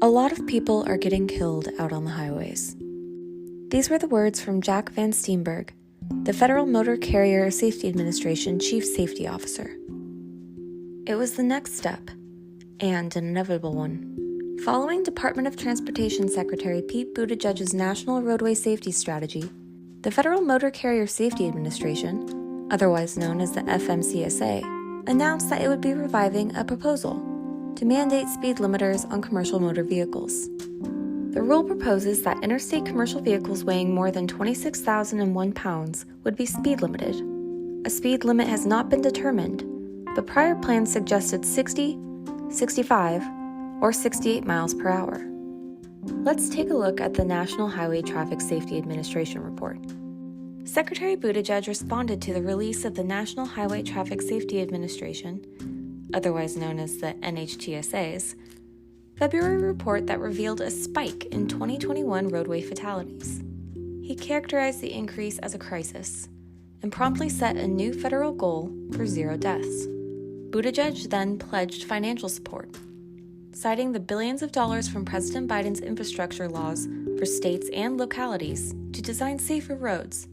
A lot of people are getting killed out on the highways. These were the words from Jack Van Steenberg, the Federal Motor Carrier Safety Administration Chief Safety Officer. It was the next step, and an inevitable one. Following Department of Transportation Secretary Pete Buttigieg's National Roadway Safety Strategy, the Federal Motor Carrier Safety Administration, otherwise known as the FMCSA, announced that it would be reviving a proposal to mandate speed limiters on commercial motor vehicles. The rule proposes that interstate commercial vehicles weighing more than 26,001 pounds would be speed limited. A speed limit has not been determined, but prior plans suggested 60, 65, or 68 miles per hour. Let's take a look at the National Highway Traffic Safety Administration report. Secretary Buttigieg responded to the release of the National Highway Traffic Safety Administration, otherwise known as the NHTSA's, February report that revealed a spike in 2021 roadway fatalities. He characterized the increase as a crisis and promptly set a new federal goal for 0 deaths. Buttigieg then pledged financial support, citing the billions of dollars from President Biden's infrastructure laws for states and localities to design safer roads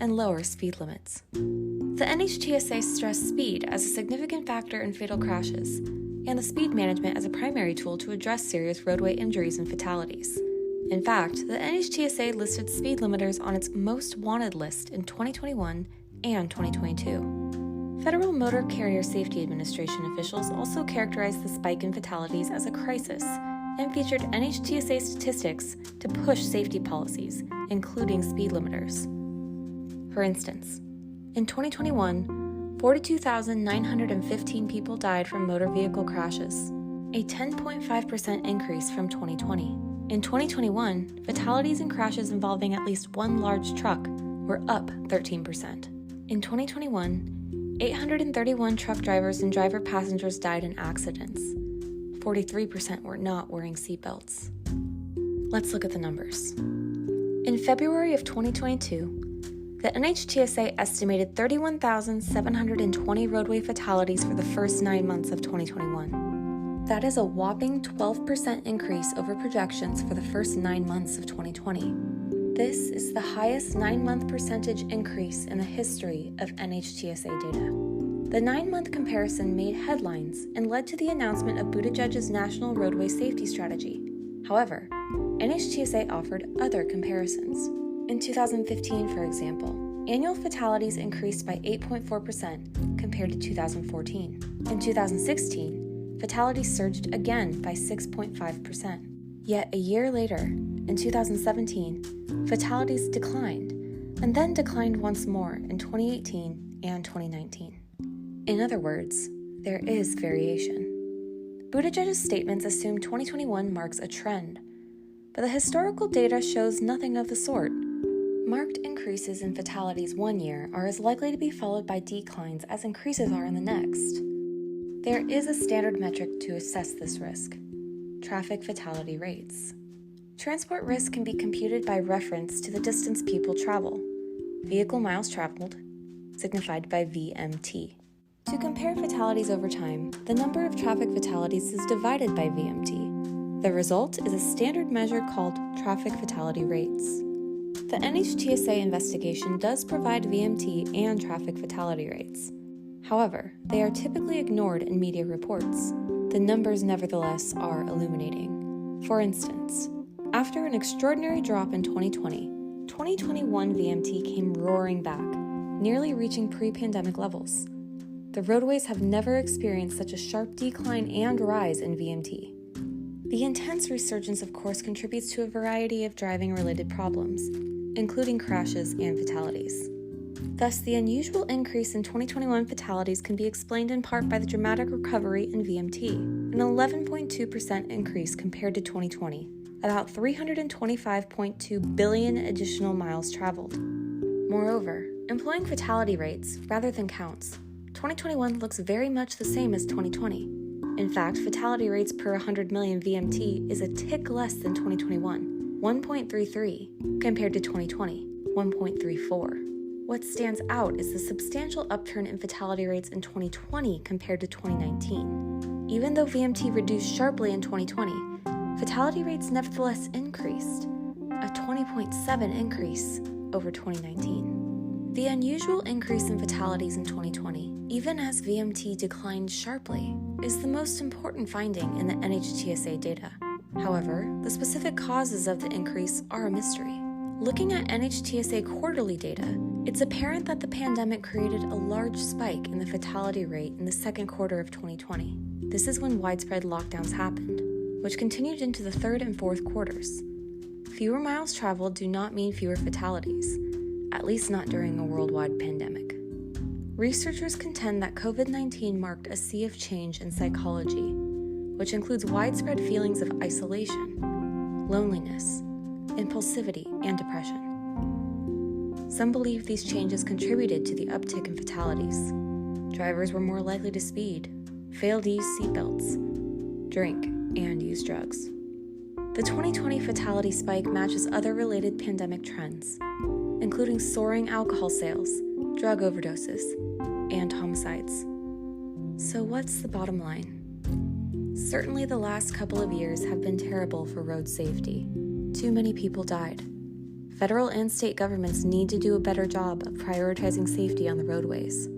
and lower speed limits. The NHTSA stressed speed as a significant factor in fatal crashes, and the speed management as a primary tool to address serious roadway injuries and fatalities. In fact, the NHTSA listed speed limiters on its most wanted list in 2021 and 2022. Federal Motor Carrier Safety Administration officials also characterized the spike in fatalities as a crisis and featured NHTSA statistics to push safety policies, including speed limiters. For instance, in 2021, 42,915 people died from motor vehicle crashes, a 10.5% increase from 2020. In 2021, fatalities and crashes involving at least one large truck were up 13%. In 2021, 831 truck drivers and driver passengers died in accidents. 43% were not wearing seatbelts. Let's look at the numbers. In February of 2022, the NHTSA estimated 31,720 roadway fatalities for the first 9 months of 2021. That is a whopping 12% increase over projections for the first 9 months of 2020. This is the highest 9-month percentage increase in the history of NHTSA data. The 9-month comparison made headlines and led to the announcement of Buttigieg's National Roadway Safety Strategy. However, NHTSA offered other comparisons. In 2015, for example, annual fatalities increased by 8.4% compared to 2014. In 2016, fatalities surged again by 6.5%. Yet a year later, in 2017, fatalities declined, and then declined once more in 2018 and 2019. In other words, there is variation. Buttigieg's statements assume 2021 marks a trend, but the historical data shows nothing of the sort. Marked increases in fatalities one year are as likely to be followed by declines as increases are in the next. There is a standard metric to assess this risk: traffic fatality rates. Transport risk can be computed by reference to the distance people travel, vehicle miles traveled, signified by VMT. To compare fatalities over time, the number of traffic fatalities is divided by VMT. The result is a standard measure called traffic fatality rates. The NHTSA investigation does provide VMT and traffic fatality rates. However, they are typically ignored in media reports. The numbers nevertheless are illuminating. For instance, after an extraordinary drop in 2020, 2021 VMT came roaring back, nearly reaching pre-pandemic levels. The roadways have never experienced such a sharp decline and rise in VMT. The intense resurgence, of course, contributes to a variety of driving-related problems, including crashes and fatalities. Thus, the unusual increase in 2021 fatalities can be explained in part by the dramatic recovery in VMT, an 11.2% increase compared to 2020, about 325.2 billion additional miles traveled. Moreover, employing fatality rates rather than counts, 2021 looks very much the same as 2020. In fact, fatality rates per 100 million VMT is a tick less than 2021, 1.33, compared to 2020, 1.34. What stands out is the substantial upturn in fatality rates in 2020 compared to 2019. Even though VMT reduced sharply in 2020, fatality rates nevertheless increased, a 20.7 increase over 2019. The unusual increase in fatalities in 2020, even as VMT declined sharply, is the most important finding in the NHTSA data. However, the specific causes of the increase are a mystery. Looking at NHTSA quarterly data, it's apparent that the pandemic created a large spike in the fatality rate in the second quarter of 2020. This is when widespread lockdowns happened, which continued into the third and fourth quarters. Fewer miles traveled do not mean fewer fatalities, at least not during a worldwide pandemic. Researchers contend that COVID-19 marked a sea of change in psychology, which includes widespread feelings of isolation, loneliness, impulsivity, and depression. Some believe these changes contributed to the uptick in fatalities. Drivers were more likely to speed, fail to use seatbelts, drink, and use drugs. The 2020 fatality spike matches other related pandemic trends, including soaring alcohol sales, drug overdoses, and homicides. So what's the bottom line? Certainly the last couple of years have been terrible for road safety. Too many people died. Federal and state governments need to do a better job of prioritizing safety on the roadways.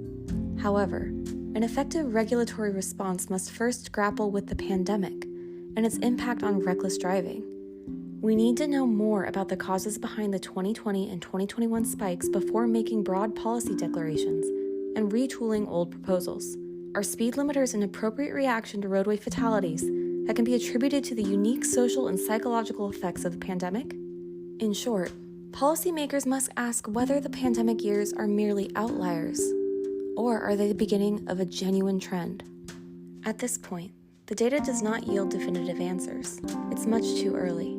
However, an effective regulatory response must first grapple with the pandemic and its impact on reckless driving. We need to know more about the causes behind the 2020 and 2021 spikes before making broad policy declarations and retooling old proposals. Are speed limiters an appropriate reaction to roadway fatalities that can be attributed to the unique social and psychological effects of the pandemic? In short, policymakers must ask whether the pandemic years are merely outliers, or are they the beginning of a genuine trend? At this point, the data does not yield definitive answers. It's much too early.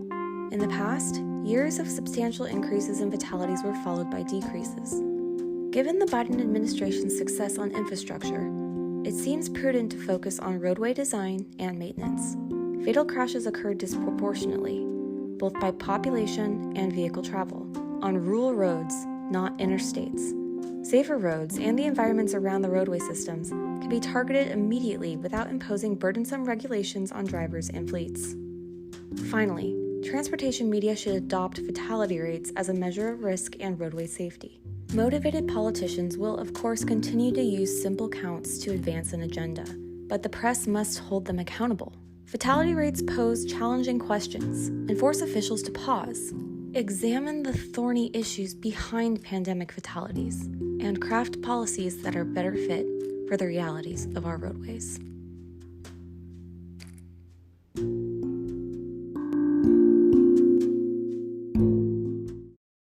In the past, years of substantial increases in fatalities were followed by decreases. Given the Biden administration's success on infrastructure, it seems prudent to focus on roadway design and maintenance. Fatal crashes occurred disproportionately, both by population and vehicle travel, on rural roads, not interstates. Safer roads and the environments around the roadway systems can be targeted immediately without imposing burdensome regulations on drivers and fleets. Finally, transportation media should adopt fatality rates as a measure of risk and roadway safety. Motivated politicians will, of course, continue to use simple counts to advance an agenda, but the press must hold them accountable. Fatality rates pose challenging questions and force officials to pause, examine the thorny issues behind pandemic fatalities, and craft policies that are better fit for the realities of our roadways.